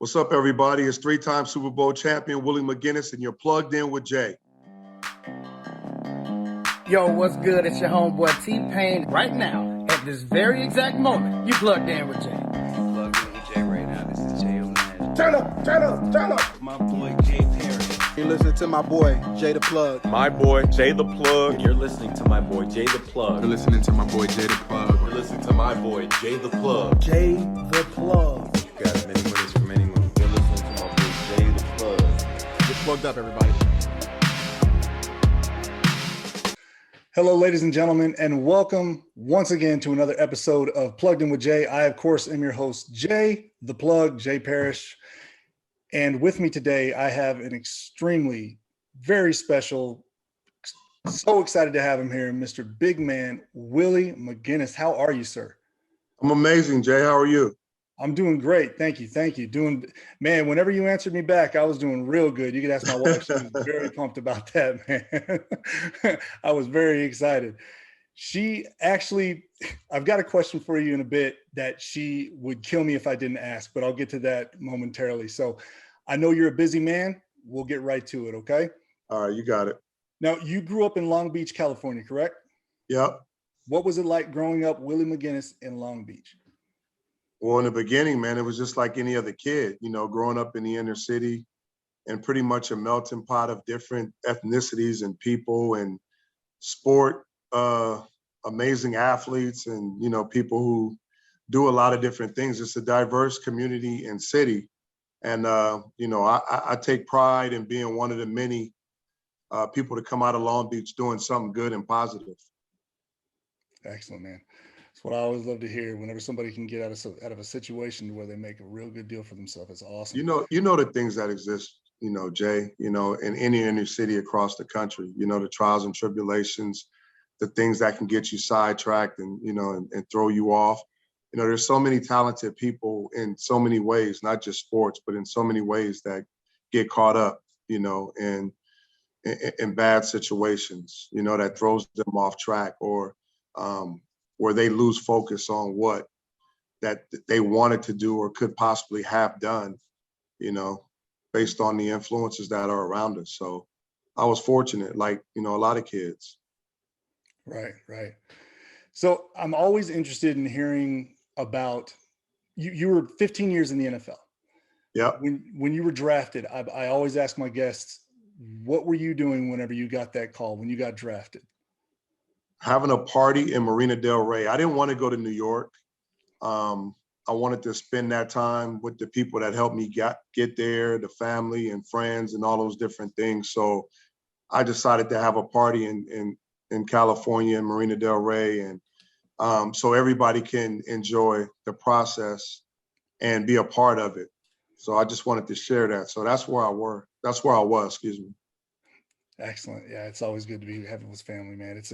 What's up, everybody? It's three-time Super Bowl champion Willie McGinest, and you're plugged in with Jay. Yo, what's good? It's your homeboy T-Pain. Right now, at this very exact moment, you plugged in with Jay. Plugged in with Jay right now. This is Jay O'Neill. Turn up. My boy Jay Parrish. You're listening to my boy, Jay the Plug. My boy, Jay the Plug. You're listening to my boy, Jay the Plug. You're listening to my boy, Jay the Plug. You're listening to my boy, Jay the Plug. Jay the Plug. You got many winners from many moons. You're listening to my boy, Jay the Plug. Get plugged up, everybody. Hello, ladies and gentlemen, and welcome once again to another episode of Plugged In with Jay. I, of course, am your host, Jay the Plug, Jay Parrish. And with me today, I have an extremely, very special, so excited to have him here, Mr. Big Man, Willie McGinest. How are you, sir? I'm amazing, Jay. How are you? I'm doing great. Thank you. Man, whenever you answered me back, I was doing real good. You could ask my wife. She was very pumped about that, man. I was very excited. I've got a question for you in a bit that she would kill me if I didn't ask, but I'll get to that momentarily. So I know you're a busy man. We'll get right to it, okay? All right, you got it. Now, you grew up in Long Beach, California, correct? Yep. What was it like growing up Willie McGinest in Long Beach? Well, in the beginning, man, it was just like any other kid, growing up in the inner city and pretty much a melting pot of different ethnicities and people and sport, amazing athletes and, people who do a lot of different things. It's a diverse community and city. And, I take pride in being one of the many people to come out of Long Beach doing something good and positive. Excellent, man. That's what I always love to hear. Whenever somebody can get out of a situation where they make a real good deal for themselves, it's awesome. You know the things that exist, Jay, in any inner city across the country, the trials and tribulations, the things that can get you sidetracked and, and throw you off. There's so many talented people in so many ways, not just sports, but in so many ways that get caught up, in bad situations, that throws them off track or where they lose focus on what that they wanted to do or could possibly have done, based on the influences that are around us. So I was fortunate, like, a lot of kids. Right. So I'm always interested in hearing about you were 15 years in the NFL. Yeah. When you were drafted, I always ask my guests, what were you doing whenever you got that call, when you got drafted? Having a party in Marina Del Rey. I didn't want to go to New York. I wanted to spend that time with the people that helped me get there, the family and friends and all those different things. So I decided to have a party in California, in Marina Del Rey, and so everybody can enjoy the process and be a part of it. So I just wanted to share that. So that's where I was, excuse me. Excellent. Yeah, it's always good to be having with family, man. If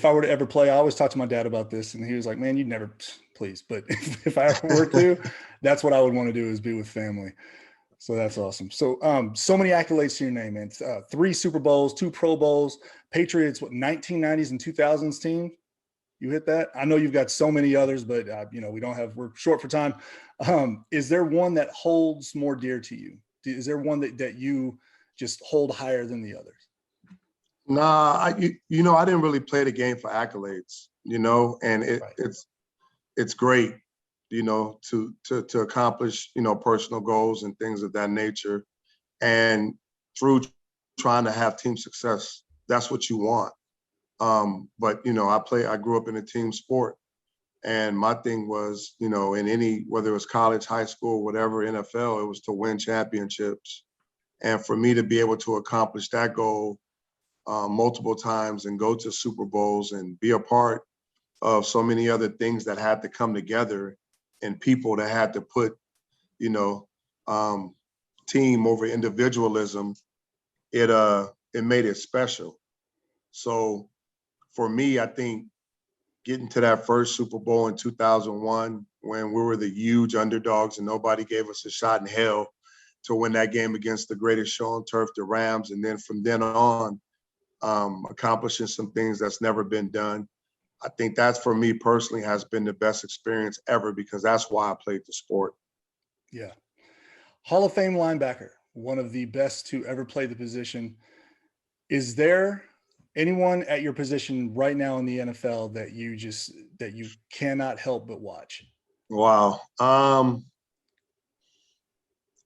I were to ever play, I always talk to my dad about this, and he was like, "Man, you'd never, please." But if I ever were to, that's what I would want to do, is be with family. So that's awesome. So, so many accolades to your name, man. 3 Super Bowls, 2 Pro Bowls, Patriots, 1990s and 2000s team. You hit that. I know you've got so many others, but we're short for time. Is there one that holds more dear to you? Is there one that you just hold higher than the others? Nah, I didn't really play the game for accolades, and it's great, to accomplish, personal goals and things of that nature. And through trying to have team success, that's what you want. But, I grew up in a team sport, and my thing was, in whether it was college, high school, whatever, NFL, it was to win championships. And for me to be able to accomplish that goal multiple times and go to Super Bowls and be a part of so many other things that had to come together and people that had to put, team over individualism, it made it special. So for me, I think getting to that first Super Bowl in 2001, when we were the huge underdogs and nobody gave us a shot in hell to win that game against the greatest show on turf, the Rams. And then from then on, accomplishing some things that's never been done. I think that's, for me personally, has been the best experience ever, because that's why I played the sport. Yeah. Hall of Fame linebacker, one of the best to ever play the position. Is there anyone at your position right now in the NFL that you cannot help but watch? Wow.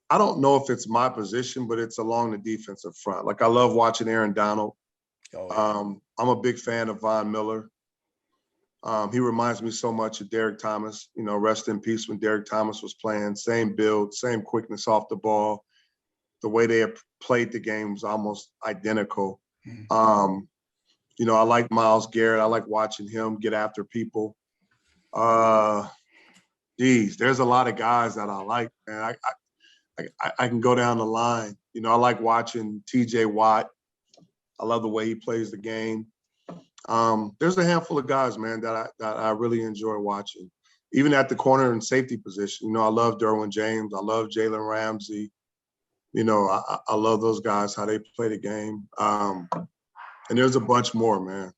I don't know if it's my position, but it's along the defensive front. Like I love watching Aaron Donald. Oh, yeah. I'm a big fan of Von Miller. He reminds me so much of Derek Thomas. You know, rest in peace when Derek Thomas was playing. Same build, same quickness off the ball. The way they played the game was almost identical. Mhm. You know, I like Myles Garrett. I like watching him get after people. There's a lot of guys that I like, man. I can go down the line. You know, I like watching TJ Watt. I love the way he plays the game. There's a handful of guys, man, that I really enjoy watching. Even at the corner and safety position, you know, I love Derwin James. I love Jalen Ramsey. You know, I love those guys, how they play the game. And there's a bunch more, man.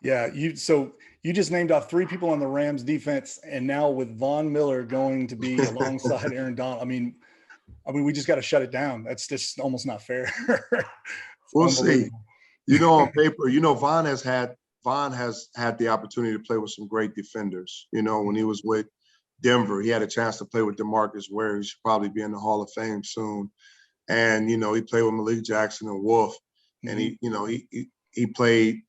Yeah, so you just named off 3 people on the Rams defense, and now with Von Miller going to be alongside Aaron Donald, I mean, we just got to shut it down. That's just almost not fair. We'll see. You know, on paper, you know, Von has had the opportunity to play with some great defenders. You know, when he was with Denver, he had a chance to play with DeMarcus Ware. He should probably be in the Hall of Fame soon. And, you know, he played with Malik Jackson and Wolf. And he played,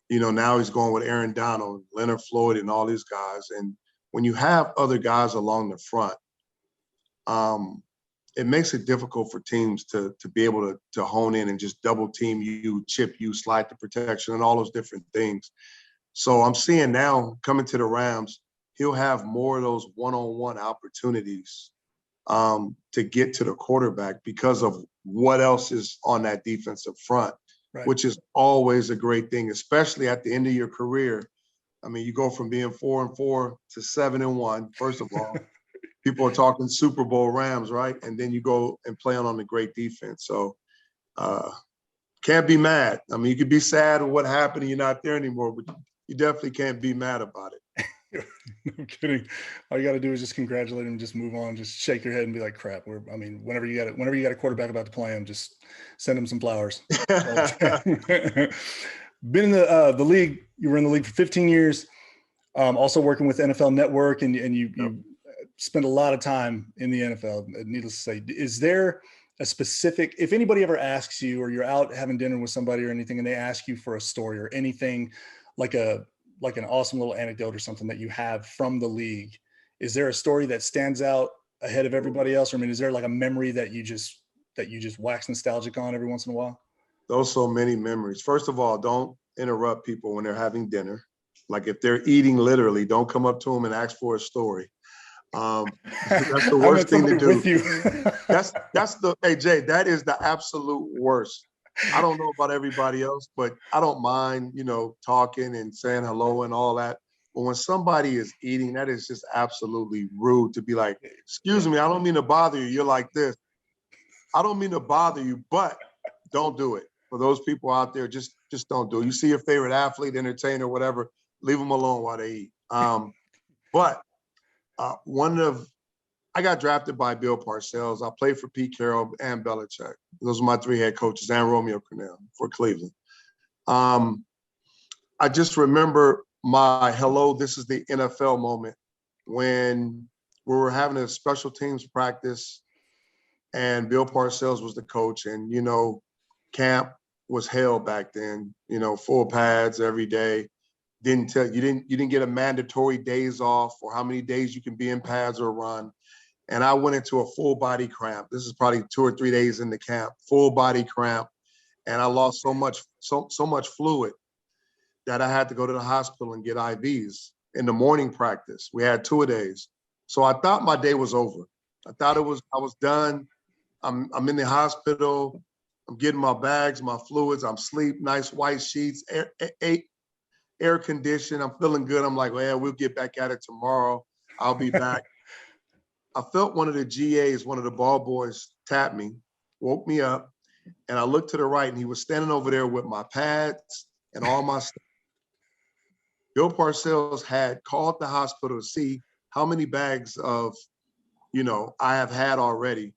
you know, now he's going with Aaron Donald, Leonard Floyd, and all these guys. And when you have other guys along the front, it makes it difficult for teams to be able to hone in and just double team you, chip you, slide the protection, and all those different things. So I'm seeing now coming to the Rams, he'll have more of those one-on-one opportunities to get to the quarterback because of what else is on that defensive front, Right. Which is always a great thing, especially at the end of your career. I mean, you go from being 4-4 to 7-1, first of all. People are talking Super Bowl Rams, right? And then you go and play on the great defense. So can't be mad. I mean, you could be sad with what happened and you're not there anymore, but you definitely can't be mad about it. No kidding. All you got to do is just congratulate him, just move on, just shake your head and be like, crap. Whenever you got a quarterback about to play him, just send him some flowers. Been in the league. You were in the league for 15 years. Also working with NFL Network, and you spend a lot of time in the NFL. Needless to say, is there a specific? If anybody ever asks you, or you're out having dinner with somebody or anything, and they ask you for a story or anything, like an awesome little anecdote or something that you have from the league, is there a story that stands out ahead of everybody else? Or, I mean, is there like a memory that you just wax nostalgic on every once in a while? Those so many memories. First of all, don't interrupt people when they're having dinner. Like if they're eating literally, don't come up to them and ask for a story. That's the worst thing to do. With you. Hey Jay, that is the absolute worst. I don't know about everybody else, but I don't mind, you know, talking and saying hello and all that. But when somebody is eating, that is just absolutely rude to be like, excuse me, I don't mean to bother you. You're like this. I don't mean to bother you, but don't do it. For those people out there, just don't do it. You see your favorite athlete, entertainer, whatever, leave them alone while they eat. I got drafted by Bill Parcells. I played for Pete Carroll and Belichick. Those are my 3 head coaches, and Romeo Crennel for Cleveland. I just remember my hello, this is the NFL moment when we were having a special teams practice and Bill Parcells was the coach. And, you know, camp was hell back then, you know, full pads every day. You didn't get a mandatory days off or how many days you can be in pads or run. And I went into a full body cramp. This is probably 2 or 3 days in the camp, full body cramp. And I lost so much fluid that I had to go to the hospital and get IVs in the morning practice. We had 2-a-days. So I thought my day was over. I thought I was done. I'm in the hospital. I'm getting my bags, my fluids. I'm asleep, nice white sheets, air conditioned. I'm feeling good. I'm like, well, we'll get back at it tomorrow. I'll be back. I felt one of the GAs, one of the ball boys, tap me, woke me up, and I looked to the right, and he was standing over there with my pads and all my stuff. Bill Parcells had called the hospital to see how many bags of I have had already.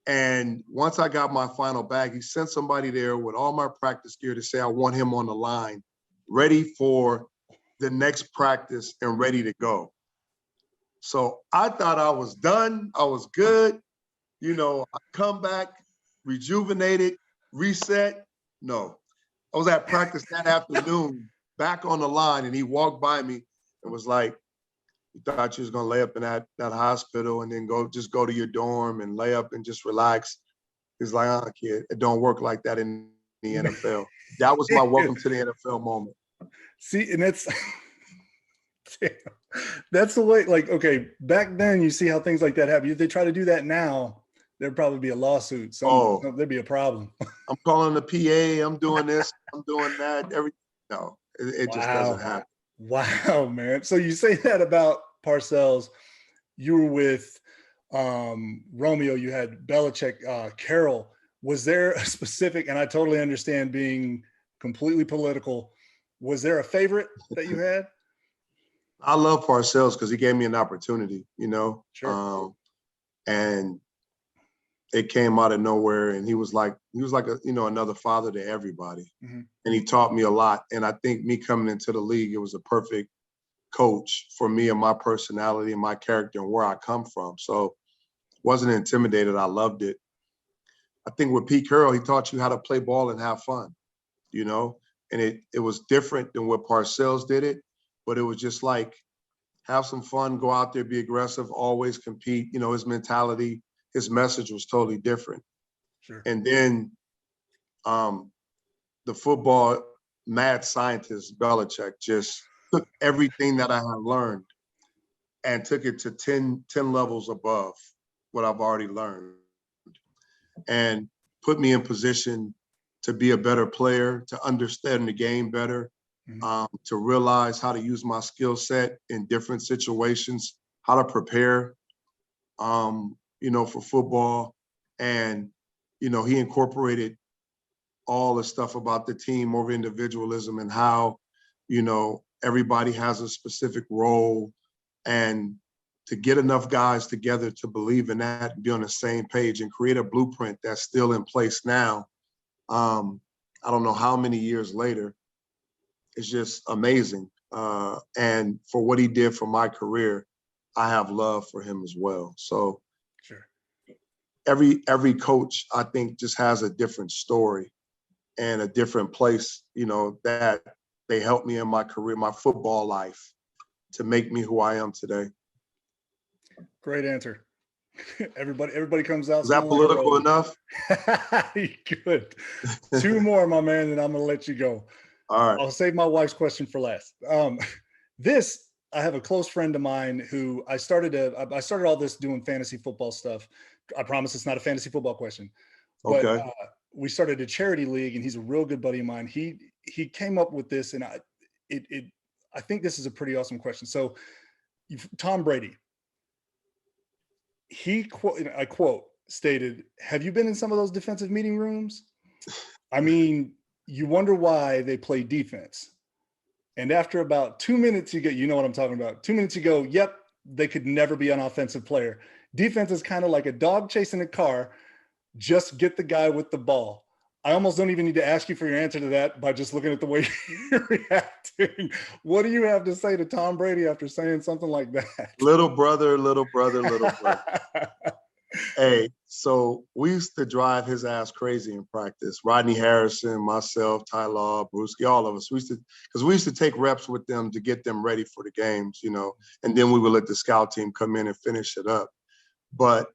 And once I got my final bag, he sent somebody there with all my practice gear to say I want him on the line, ready for the next practice and ready to go. So I thought I was done. I was good. I come back, rejuvenated, reset. No, I was at practice that afternoon, back on the line, and he walked by me and was like, "You thought you was gonna lay up in that hospital and then go to your dorm and lay up and just relax?" He's like, kid, it don't work like that in the NFL. That was my welcome to the NFL moment. See, and that's the way, like, okay, back then you see how things like that happen. If they try to do that now, there'd probably be a lawsuit. There'd be a problem. I'm calling the PA, I'm doing this, I'm doing that. No, it just doesn't happen. Wow, man. So you say that about Parcells. You were with Romeo, you had Belichick, Carroll. Was there a specific, and I totally understand being completely political, was there a favorite that you had? I love Parcells because he gave me an opportunity, Sure. And it came out of nowhere. And he was like another father to everybody. Mm-hmm. And he taught me a lot. And I think me coming into the league, it was a perfect coach for me and my personality and my character and where I come from. So wasn't intimidated. I loved it. I think with Pete Carroll, he taught you how to play ball and have fun, and it was different than what Parcells did it, but it was just like, have some fun, go out there, be aggressive, always compete. His mentality, his message was totally different. Sure. And then the football mad scientist, Belichick, just took everything that I had learned and took it to 10 levels above what I've already learned and put me in position to be a better player, to understand the game better, to realize how to use my skill set in different situations, how to prepare, for football. And, he incorporated all the stuff about the team over individualism and how, everybody has a specific role, and to get enough guys together to believe in that and be on the same page and create a blueprint that's still in place now. I don't know how many years later. It's just amazing. And for what he did for my career, I have love for him as well. So sure. Every coach, I think, just has a different story and a different place, that they helped me in my career, my football life, to make me who I am today. Great answer. Everybody comes out. Is that political enough? Good. Two more, my man, and I'm going to let you go. All right. I'll save my wife's question for last. I have a close friend of mine who I started all this doing fantasy football stuff. I promise it's not a fantasy football question. But, okay. We started a charity league, and he's a real good buddy of mine. He came up with this, and I think this is a pretty awesome question. So, Tom Brady, I quote, stated, "Have you been in some of those defensive meeting rooms? I mean, you wonder why they play defense. And after about 2 minutes, you know what I'm talking about. 2 minutes, you go, yep, they could never be an offensive player. Defense is kind of like a dog chasing a car. Just get the guy with the ball." I almost don't even need to ask you for your answer to that by just looking at the way you're reacting. What do you have to say to Tom Brady after saying something like that? Little brother. Hey, so we used to drive his ass crazy in practice. Rodney Harrison, myself, Ty Law, Brewski, all of us. We used to take reps with them to get them ready for the games, and then we would let the scout team come in and finish it up. But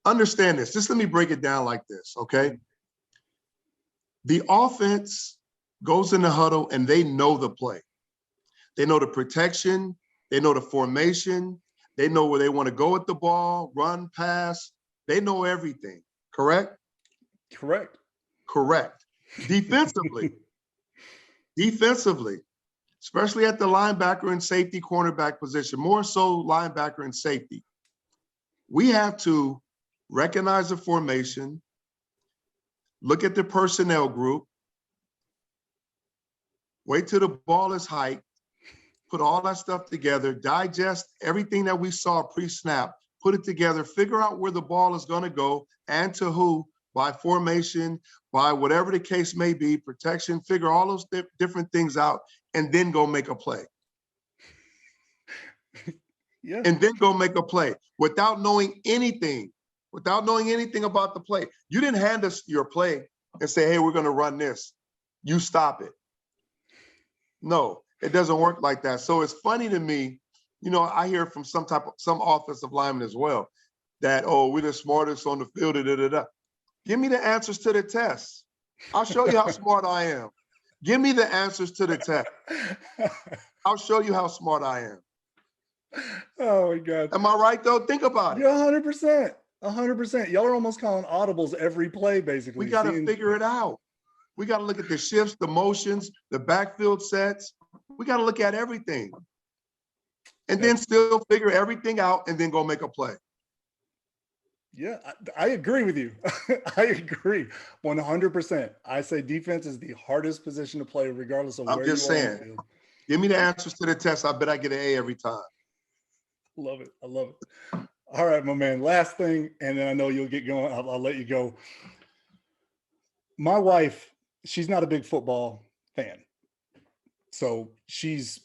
understand this. Just let me break it down like this, okay? The offense goes in the huddle and they know the play. They know the protection. They know the formation. They know where they want to go with the ball, run, pass. They know everything, correct? Correct. Defensively, especially at the linebacker and safety cornerback position, more so linebacker and safety, we have to recognize the formation, look at the personnel group, wait till the ball is hiked, put all that stuff together, digest everything that we saw pre-snap, put it together, figure out where the ball is going to go and to who, by formation, by whatever the case may be, protection, figure all those different things out, and then go make a play. Yeah. And then go make a play without knowing anything about the play. You didn't hand us your play and say, hey, we're going to run this. You stop it. No, it doesn't work like that. So it's funny to me, you know, I hear from some offensive linemen as well that, oh, we're the smartest on the field. Da, da, da, da. Give me the answers to the test. I'll show you how smart I am. Give me the answers to the test. I'll show you how smart I am. Oh my God. Am I right though? Think about it. Yeah, 100%. 100%. Y'all are almost calling audibles every play, basically. We got to figure it out. We got to look at the shifts, the motions, the backfield sets. We got to look at everything. And then still figure everything out and then go make a play. Yeah, I agree with you. I agree 100%. I say defense is the hardest position to play, regardless of where you are. I'm just saying, give me the answers to the test. I bet I get an A every time. Love it. I love it. All right, my man. Last thing, and then I know you'll get going. I'll let you go. My wife, she's not a big football fan, so she's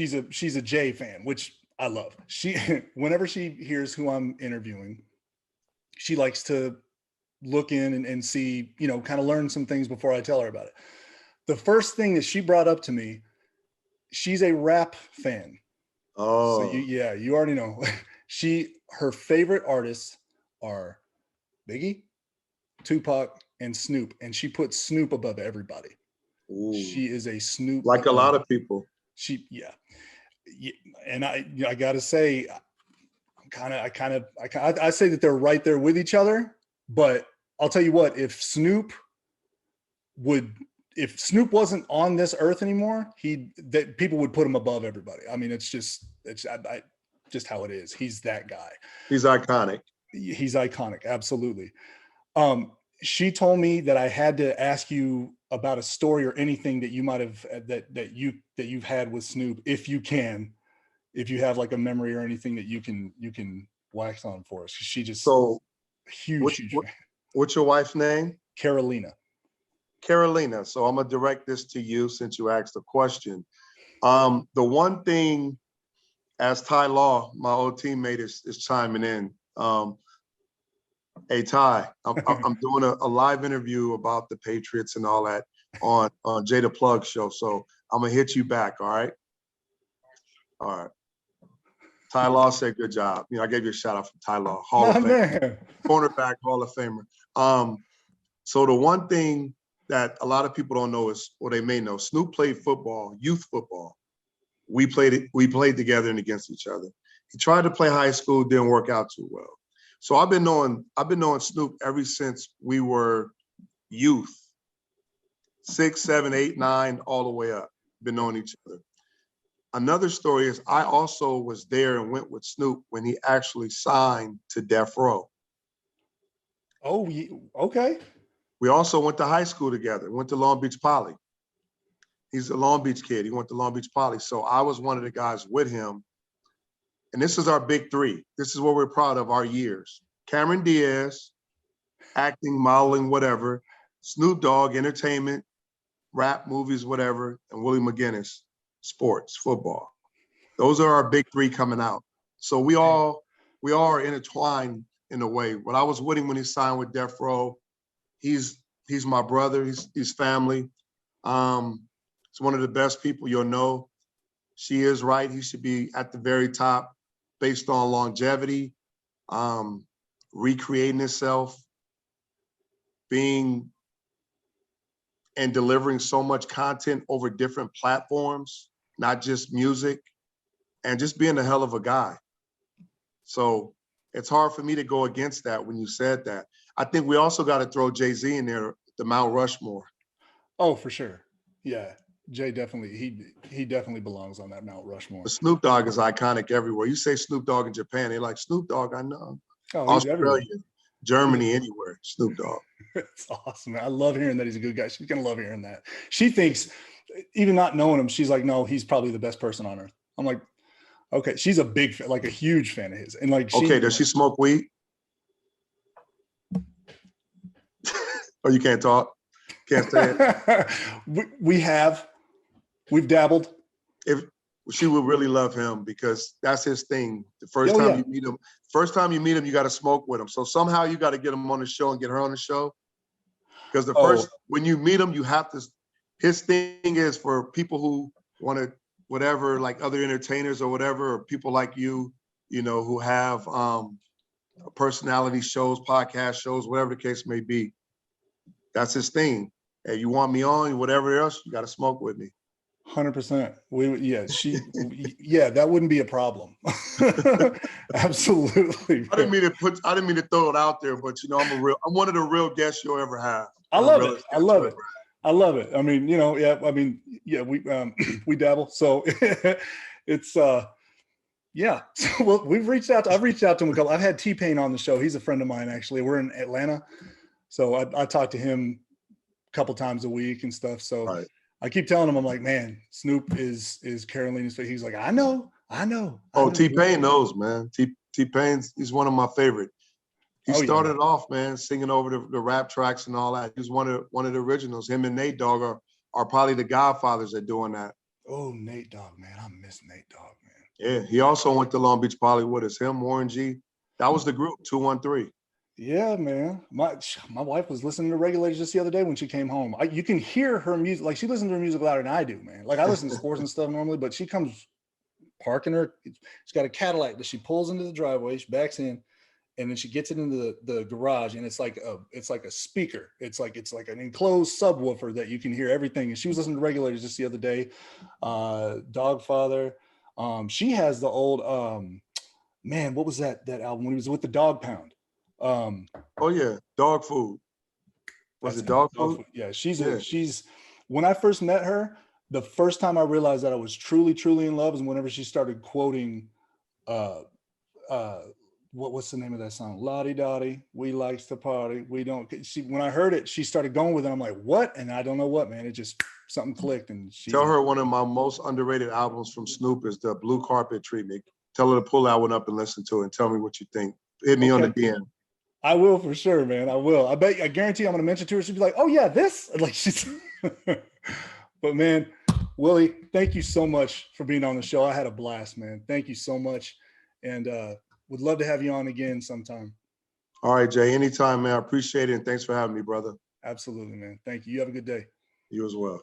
a Jay fan, which I love. She whenever she hears who I'm interviewing, she likes to look in and see, you know, kind of learn some things before I tell her about it. The first thing that she brought up to me, she's a rap fan. Oh, so you already know. Her favorite artists are Biggie, Tupac, and Snoop, and she puts Snoop above everybody. Ooh. She is a Snoop, like a lot of people. Yeah, and I gotta say, I say that they're right there with each other. But I'll tell you what, if Snoop wasn't on this earth anymore, people would put him above everybody. I mean, it's just how it is. He's that guy. He's iconic. He's iconic. Absolutely. She told me that I had to ask you about a story or anything that you might have that you've had with Snoop, if you have like a memory or anything that you can wax on for us. She just huge fan. What's your wife's name? Carolina. So I'm gonna direct this to you since you asked the question. The one thing, as Ty Law, my old teammate, is chiming in. Hey Ty, I'm doing a live interview about the Patriots and all that on Jay the Plug show. So I'm gonna hit you back. All right. All right. Ty Law said, good job. You know, I gave you a shout out from Ty Law, Hall of Famer, cornerback, Hall of Famer. So the one thing that a lot of people don't know is, or they may know, Snoop played football, youth football. We played together and against each other. He tried to play high school, didn't work out too well. So I've been knowing Snoop ever since we were youth, 6, 7, 8, 9, all the way up. Been knowing each other. Another story is I also was there and went with Snoop when he actually signed to Death Row. Oh, okay. We also went to high school together, went to Long Beach Poly. He's a Long Beach kid. He went to Long Beach Poly. So I was one of the guys with him. And this is our big three. This is what we're proud of, our years. Cameron Diaz, acting, modeling, whatever. Snoop Dogg, entertainment, rap, movies, whatever. And Willie McGinest, sports, football. Those are our big three coming out. So we all are intertwined in a way. When I was with him when he signed with Death Row, he's my brother. He's family. He's one of the best people you'll know. She is right. He should be at the very top based on longevity, recreating himself, being and delivering so much content over different platforms, not just music, and just being a hell of a guy. So it's hard for me to go against that when you said that. I think we also got to throw Jay-Z in there, the Mount Rushmore. Oh, for sure. Yeah. Jay definitely, he definitely belongs on that Mount Rushmore. But Snoop Dogg is iconic everywhere. You say Snoop Dogg in Japan, they're like, Snoop Dogg, I know. Oh, Australia, Germany, anywhere, Snoop Dogg. It's awesome. I love hearing that he's a good guy. She's going to love hearing that. She thinks, even not knowing him, she's like, no, he's probably the best person on earth. I'm like, okay. She's a big fan, like a huge fan of his. And like, Okay, does she smoke weed? Or you can't talk? Can't say it? We've dabbled. If she would really love him because that's his thing. The first Oh, time yeah. you meet him, you got to smoke with him. So somehow you got to get him on the show and get her on the show. Because when you meet him, you have to, his thing is for people who want to, whatever, like other entertainers or whatever, or people like you, you know, who have personality shows, podcast shows, whatever the case may be. That's his thing. Hey, you want me on, whatever else, you got to smoke with me. 100%. That wouldn't be a problem. Absolutely. I didn't mean to throw it out there, but you know, I'm one of the real guests you'll ever have. I love it. I love it. I mean, you know, we dabble. So it's yeah. So well, I've reached out to him a couple. I've had T-Pain on the show. He's a friend of mine, actually. We're in Atlanta. So I talk to him a couple times a week and stuff. So right. I keep telling him, I'm like, man, Snoop is Carolina's face. He's like, I know. Oh, T-Pain knows, man. T-Pain's, he's one of my favorite. He started off, man, singing over the rap tracks and all that. He's one of the originals. Him and Nate Dogg are probably the godfathers at doing that. Oh, Nate Dogg, man. I miss Nate Dogg, man. Yeah, he also went to Long Beach Poly with us. Him, Warren G. That was the group, 213. Yeah, man. My wife was listening to Regulators just the other day when she came home. You can hear her music. Like, she listens to her music louder than I do, man. Like, I listen to sports and stuff normally, but she comes parking her. She's got a Cadillac that she pulls into the driveway. She backs in, and then she gets it into the garage, and it's like a speaker. It's like an enclosed subwoofer that you can hear everything. And she was listening to Regulators just the other day. Dogfather. She has the old man. What was that album when he was with the Dog Pound? Oh yeah, Dog Food. Was it Dog Food? Yeah, she's when I first met her, the first time I realized that I was truly in love is whenever she started quoting what's the name of that song? Lottie Dottie, we likes to party. We don't when I heard it, she started going with it. I'm like, what? And I don't know what, man. It just something clicked. And tell her one of my most underrated albums from Snoop is the Blue Carpet Treatment. Tell her to pull that one up and listen to it and tell me what you think. Hit me on the DM. I will for sure, man. I will. I guarantee I'm going to mention to her. She'll be like, oh yeah, this. Like she's, but man, Willie, thank you so much for being on the show. I had a blast, man. Thank you so much. And would love to have you on again sometime. All right, Jay, anytime, man. I appreciate it. And thanks for having me, brother. Absolutely, man. Thank you. You have a good day. You as well.